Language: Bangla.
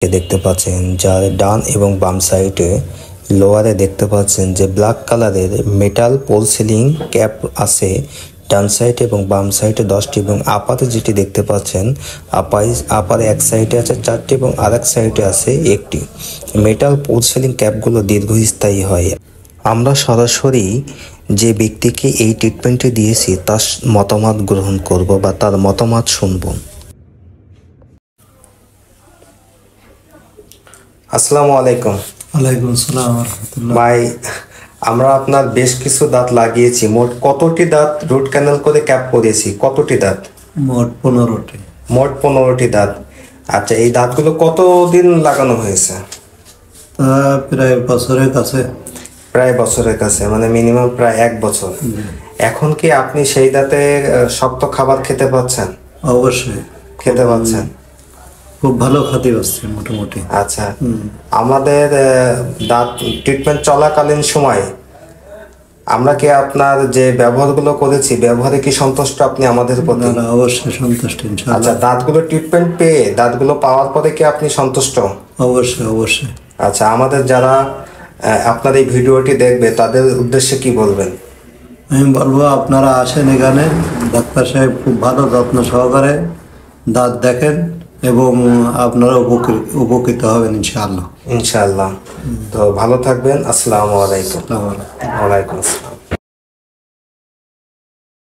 দেখতে পাচ্ছেন যার ডান এবং বাম সাইডে লোয়ারে দেখতে পাচ্ছেন যে ব্ল্যাক কালারের মেটাল পোল সিলিং ক্যাপ আছে ডান সাইডে এবং বাম সাইডে 10টি এবং আপাতে যেটি দেখতে পাচ্ছেন আপারে এক সাইডে আছে 4টি এবং আরেক সাইডে আছে একটি। মেটাল পোল সিলিং ক্যাপগুলো দীর্ঘস্থায়ী হয়। আমরা সরাসরি যে ব্যক্তিকে এই ট্রিটমেন্টটি দিয়েছি তার মতামত গ্রহণ করব বা তার মতামত শুনব। আসসালামু আলাইকুম। ওয়ালাইকুম আসসালাম ওয়া রাহমাতুল্লাহ। ভাই, আমরা আপনার বেশ কিছু দাঁত লাগিয়েছি। মোট কতটি দাঁত রুট ক্যানাল করে ক্যাপ করেছি? কতটি দাঁত? মোট 15টি। মোট 15টি দাঁত। আচ্ছা, এই দাঁতগুলো কতদিন লাগানো হয়েছে? প্রায় বছরের কাছে। প্রায় বছরের কাছে, মানে মিনিমাম প্রায় 1 বছর। এখন কি আপনি সেই দাঁতে শক্ত খাবার খেতে পাচ্ছেন? অবশ্যই খেতে পাচ্ছেন? খুব ভালো খাতি হচ্ছে মোটামুটি। আচ্ছা, আমাদের দাঁত ট্রিটমেন্ট চলাকালীন সময় আমরা কি আপনার যে ব্যবহারগুলো করেছি ব্যবহারে কি সন্তুষ্ট আপনি আমাদের প্রতি? না, অবশ্যই সন্তুষ্ট ইনশাআল্লাহ। আচ্ছা, দাঁতগুলো ট্রিটমেন্ট পেয়ে দাঁতগুলো পাওয়ার পরে কি আপনি সন্তুষ্ট? অবশ্যই অবশ্যই। আচ্ছা, আমাদের যারা আপনার এই ভিডিওটি দেখবে তাদের উদ্দেশ্যে কি বলবেন? আমি বলবো আপনারা আসেন এখানে, ডাক্তার সাহেব খুব ভালো যত্ন সহকারে দাঁত দেখেন এবং আপনারা উপকৃত হবেন ইনশাআল্লাহ। ইনশাআল্লাহ। তো ভালো থাকবেন। আসসালামু আলাইকুম। আসসালামু আলাইকুম। ওয়ালাইকুম আসসালাম।